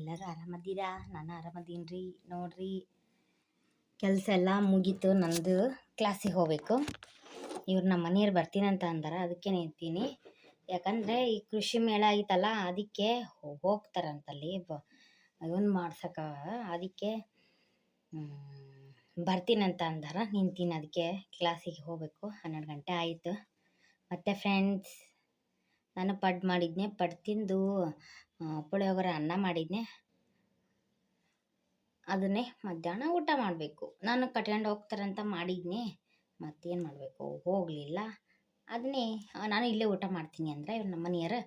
ಎಲ್ಲರೂ ಆರಾಮದ್ದೀರಾ? ನಾನು ಆರಾಮದೀನಿ ರೀ. ನೋಡಿರಿ, ಕೆಲಸ ಎಲ್ಲ ಮುಗೀತು. ನಂದು ಕ್ಲಾಸಿಗೆ ಹೋಗಬೇಕು. ಇವ್ರು ನಮ್ಮ ಮನೆಯವ್ರು ಬರ್ತೀನಂತ ಅಂದಾರ, ಅದಕ್ಕೆ ನಿಂತೀನಿ. ಯಾಕಂದರೆ ಈ ಕೃಷಿ ಮೇಳ ಐತಲ್ಲ, ಅದಕ್ಕೆ ಹೋಗ್ತಾರಂತಲ್ಲಿ ಇವನ್ ಮಾಡ್ಸಕ. ಅದಕ್ಕೆ ಬರ್ತೀನಂತ ಅಂದಾರ, ನಿಂತೀನಿ. ಅದಕ್ಕೆ ಕ್ಲಾಸಿಗೆ ಹೋಗಬೇಕು. 12 ಗಂಟೆ ಆಯಿತು. ಮತ್ತು ಫ್ರೆಂಡ್ಸ್, ನಾನು ಪಡ್ ಮಾಡಿದ್ನೆ. ಪಡ್ ತಿಂದು ಪುಳಿಯೋಗರೆ ಅನ್ನ ಮಾಡಿದ್ನೆ. ಅದನ್ನೇ ಮಧ್ಯಾಹ್ನ ಊಟ ಮಾಡಬೇಕು. ನಾನು ಕಟ್ಕೊಂಡು ಹೋಗ್ತಾರಂತ ಮಾಡಿದ್ನಿ, ಮತ್ತೇನು ಮಾಡಬೇಕು, ಹೋಗಲಿಲ್ಲ. ಅದನ್ನೇ ನಾನು ಇಲ್ಲೇ ಊಟ ಮಾಡ್ತೀನಿ ಅಂದರೆ ಇವ್ರು ನಮ್ಮ ಮನೆಯವರು,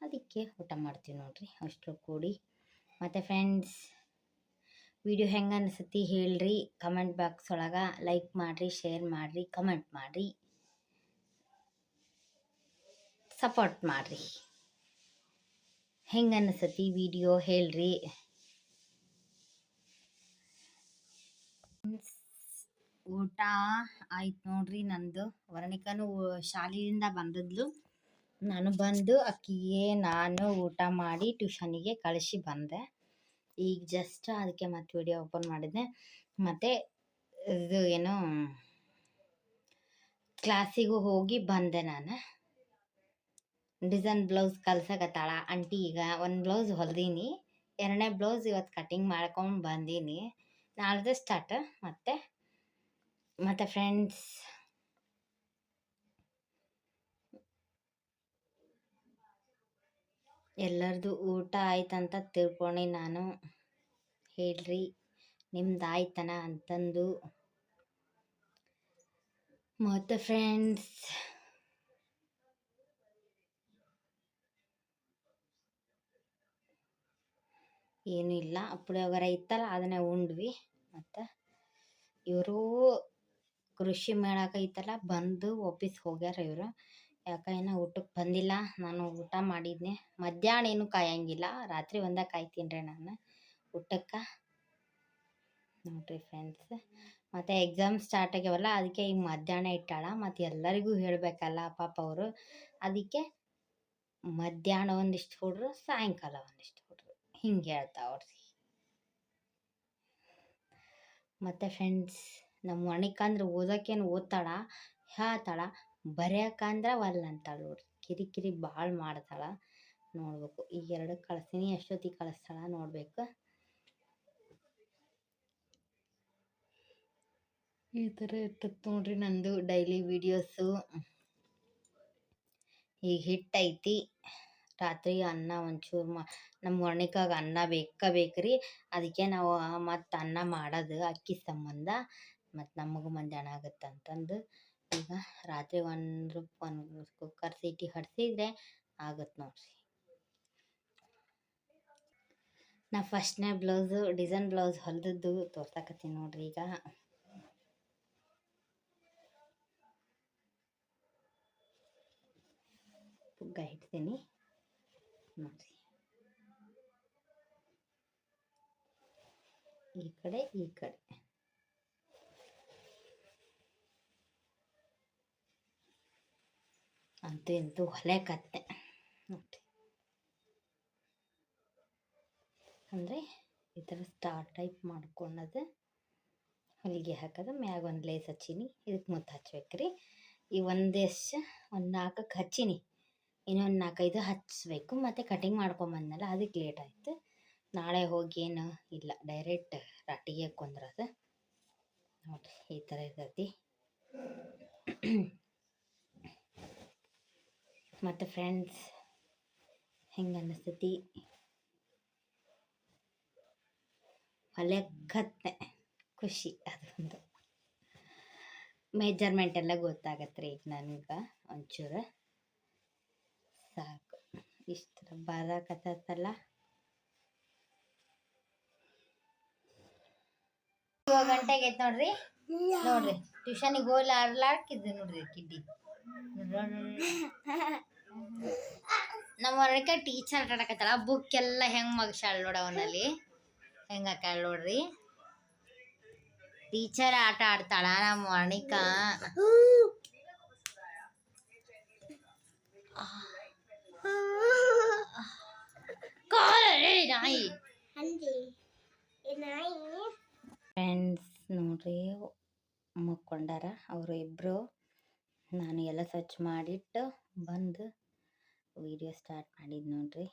ಅದಕ್ಕೆ ಊಟ ಮಾಡ್ತೀವಿ ನೋಡ್ರಿ ಅಷ್ಟು ಕೂಡಿ. ಮತ್ತು ಫ್ರೆಂಡ್ಸ್, ವಿಡಿಯೋ ಹೆಂಗೆ ಅನಿಸುತ್ತೆ ಹೇಳ್ರಿ. ಕಮೆಂಟ್ ಬಾಕ್ಸ್ ಒಳಗೆ ಲೈಕ್ ಮಾಡಿರಿ, ಶೇರ್ ಮಾಡಿರಿ, ಕಮೆಂಟ್ ಮಾಡಿರಿ, ಸಪೋರ್ಟ್ ಮಾಡಿರಿ. ಹೆಂಗೆ ಅನಿಸುತ್ತೆ ವಿಡಿಯೋ ಹೇಳ್ರಿ. ಊಟ ಆಯ್ತು ನೋಡ್ರಿ ನಂದು. ವರ್ಣಿಕನು ಶಾಲೆಯಿಂದ ಬಂದದ್ಲು. ನಾನು ಬಂದು ಅಕ್ಕಿಗೆ ನಾನು ಊಟ ಮಾಡಿ ಟ್ಯೂಷನಿಗೆ ಕಳಿಸಿ ಬಂದೆ. ಈಗ ಜಸ್ಟ್ ಅದಕ್ಕೆ ಮತ್ತೆ ವಿಡಿಯೋ ಓಪನ್ ಮಾಡಿದ್ದೆ. ಮತ್ತು ಇದು ಏನು ಕ್ಲಾಸಿಗೂ ಹೋಗಿ ಬಂದೆ. ನಾನು ಡಿಸೈನ್ ಬ್ಲೌಸ್ ಕಲ್ಸಕತ್ತಾಳ ಆಂಟಿ. ಈಗ ಒಂದು ಬ್ಲೌಸ್ ಹೊಲ್ದೀನಿ, 2ನೇ ಬ್ಲೌಸ್ ಇವತ್ತು ಕಟಿಂಗ್ ಮಾಡ್ಕೊಂಡು ಬಂದೀನಿ. ನಾಳ್ದು ಸ್ಟಾರ್ಟ್. ಮತ್ತು ಫ್ರೆಂಡ್ಸ್, ಎಲ್ಲರದು ಊಟ ಆಯ್ತಂತ ತಿಳ್ಕೊಂಡು ನಾನು ಹೇಳ್ರಿ, ನಿಮ್ದು ಆಯ್ತನ ಅಂತಂದು. ಮತ್ತು ಫ್ರೆಂಡ್ಸ್, ಏನೂ ಇಲ್ಲ, ಪುಳಿಯೋಗರೆ ಇತ್ತಲ್ಲ ಅದನ್ನೇ ಉಂಡ್ವಿ. ಮತ್ತು ಇವರು ಕೃಷಿ ಮೇಳಕ್ಕೆ ಐತಲ್ಲ ಬಂದು ವಾಪಸ್ ಹೋಗ್ಯಾರ ಇವರು. ಯಾಕೇನೋ ಊಟಕ್ಕೆ ಬಂದಿಲ್ಲ. ನಾನು ಊಟ ಮಾಡಿದ್ನೆ. ಮಧ್ಯಾಹ್ನ ಏನು ಕಾಯಂಗಿಲ್ಲ, ರಾತ್ರಿ ಒಂದೇ ಕಾಯ್ತೀನಿ ರೀ ನಾನು ಊಟಕ್ಕೆ. ನೋಡಿರಿ ಫ್ರೆಂಡ್ಸ್, ಮತ್ತು ಎಕ್ಸಾಮ್ ಸ್ಟಾರ್ಟ್ ಆಗ್ಯಾವಲ್ಲ, ಅದಕ್ಕೆ ಈಗ ಮಧ್ಯಾಹ್ನ ಇಟ್ಟಾಳ. ಮತ್ತು ಎಲ್ಲರಿಗೂ ಹೇಳಬೇಕಲ್ಲ ಪಾಪ ಅವರು, ಅದಕ್ಕೆ ಮಧ್ಯಾಹ್ನ ಒಂದಿಷ್ಟು ಹುಡ್ರು, ಸಾಯಂಕಾಲ ಒಂದಿಷ್ಟು ಹುಡ್ರು, ಹಿಂಗೆ ಹೇಳ್ತಾವ್ರಿ. ಮತ್ತು ಫ್ರೆಂಡ್ಸ್, ನಮ್ಮ ವರ್ಣಿಕಂದ್ರೆ ಓದೋಕ್ಕೇನು ಓದ್ತಾಳ, ಹೇಳ್ತಾಳ, ಬರೆಯೋಕ್ಕಂದ್ರೆ ಒಲ್ಲ ಅಂತಾಳೆ ನೋಡ್ರಿ. ಕಿರಿಕಿರಿ ಭಾಳ ಮಾಡ್ತಾಳೆ. ನೋಡ್ಬೇಕು, ಈಗ 2 ಕಳಿಸ್ತೀನಿ, ಎಷ್ಟೊತ್ತಿಗೆ ಕಳಿಸ್ತಾಳ ನೋಡ್ಬೇಕು. ಈ ಥರ ಇರ್ತದೆ ನೋಡ್ರಿ ನಂದು ಡೈಲಿ ವೀಡಿಯೋಸು. ಈಗ ಹಿಟ್ಟೈತಿ, ರಾತ್ರಿ ಅನ್ನ ಒಂಚೂರು ನಮ್ಮ ವರ್ಣಿಕಾಗ ಅನ್ನ ಬೇಕ್ರಿ. ಅದಕ್ಕೆ ನಾವು ಮತ್ತು ಅನ್ನ ಮಾಡೋದು ಅಕ್ಕಿ ಸಂಬಂಧ. ಮತ್ತು ನಮಗೂ ಮಧ್ಯಾಹ್ನ ಆಗುತ್ತೆ ಅಂತಂದು ಈಗ ರಾತ್ರಿ ಒಂದು ಕುಕ್ಕರ್ ಸೀಟಿ ಹೊಡೆಸಿದ್ರೆ ಆಗುತ್ತೆ ನೋಡ್ರಿ. ನಾ ಫಸ್ಟ್ನೇ ಬ್ಲೌಸು ಡಿಸೈನ್ ಬ್ಲೌಸ್ ಹೊಲಿದದ್ದು ತೋರ್ಸಕತ್ತೀನಿ ನೋಡ್ರಿ. ಈಗ ಪುಗ್ಗ ಇಡ್ತೀನಿ ನೋಡ್ರಿ. ಈ ಕಡೆ ಅಂತೂ ಇಂತೂ ಹೊಲೆಕತ್ತೆ ನೋಡ್ರಿ. ಅಂದರೆ ಈ ಥರ ಸ್ಟಾರ್ ಟೈಪ್ ಮಾಡ್ಕೊಳ್ಳೋದು, ಹೊಲಿಗೆ ಹಾಕೋದು, ಮ್ಯಾಗ ಒಂದು ಲೇಸ್ ಹಚ್ಚೀನಿ. ಇದಕ್ಕೆ ಮುತ್ತು ಹಚ್ಬೇಕ್ರಿ. ಈ ಒಂದು 4ಕ್ಕೆ ಹಚ್ಚೀನಿ, ಇನ್ನೊಂದು 4-5 ಹಚ್ಚಬೇಕು. ಮತ್ತು ಕಟಿಂಗ್ ಮಾಡ್ಕೊಂಬಂದನಲ್ಲ, ಅದಕ್ಕೆ ಲೇಟ್ ಆಯಿತು. ನಾಳೆ ಹೋಗಿ ಏನು ಇಲ್ಲ, ಡೈರೆಕ್ಟ್ ರಾಟಿಗೆ ಕುಂದ್ರದು ನೋಡ್ರಿ. ಈ ಥರ ಇರ್ತೈತಿ. ಮತ್ತು ಫ್ರೆಂಡ್ಸ್, ಹೆಂಗೆ ಅನ್ನಿಸ್ತೈತಿ ಹೊಲೆಕತ್ತೆ ಖುಷಿ. ಅದೊಂದು ಮೆಜರ್ಮೆಂಟ್ ಎಲ್ಲ ಗೊತ್ತಾಗತ್ತೆ ರೀ ಈಗ ನನಗೆ. ಒಂಚೂರು ಸಾಕು, ಇಷ್ಟು ಬರಕತ್ತಲ್ಲ. 7 ಗಂಟೆಗೆ ಐತೆ ನೋಡ್ರಿ. ಟ್ಯೂಷನಿಗೆ ಹೋಗ್ಲಾರ್ಲಾಕಿದ್ದು ನೋಡ್ರಿ ಕಿಡ್ಡಿ. ನಮ್ಮ ವರ್ಣಿಕ ಟೀಚರ್ ಆಟಾಡಕತ್ತಾಳ. ಬುಕ್ ಎಲ್ಲ ಹೆಂಗೆ ಮಗ್ಸಾಳ ನೋಡ, ಅವನಲ್ಲಿ ಹೆಂಗೆ ಹಾಕಾಳ ನೋಡ್ರಿ. ಟೀಚರ್ ಆಟ ಆಡ್ತಾಳ ನಮ್ಮ ವರ್ಣಿಕ. ನಾಯಿ ಫ್ರೆಂಡ್ಸ್ ನೋಡ್ರಿ ಮಕ್ಕೊಂಡಾರ ಅವರು ಇಬ್ಬರು. ನಾನು ಎಲ್ಲ ಸ್ವಚ್ಛ ಮಾಡಿಟ್ಟು ಬಂದು ವಿಡಿಯೋ ಸ್ಟಾರ್ಟ್ ಮಾಡಿದ್ದು ನೋಡ್ರಿ.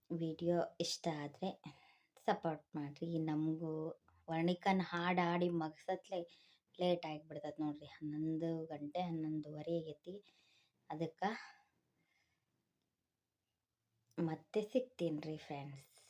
ವಿಡಿಯೋ ಇಷ್ಟ ಆದರೆ ಸಪೋರ್ಟ್ ಮಾಡಿರಿ. ನಮಗೂ ವರ್ಣಿಕನ್ ಹಾಡು ಹಾಡಿ ಮಗ್ಸತ್ಲೆ ಲೇಟ್ ಆಗಿಬಿಡ್ತದೆ ನೋಡ್ರಿ. 11 ಗಂಟೆ 11:15 ಆಗೈತಿ. ಅದಕ್ಕೆ ಮತ್ತೆ ಸಿಗ್ತೀನಿ ರೀ ಫ್ರೆಂಡ್ಸ್.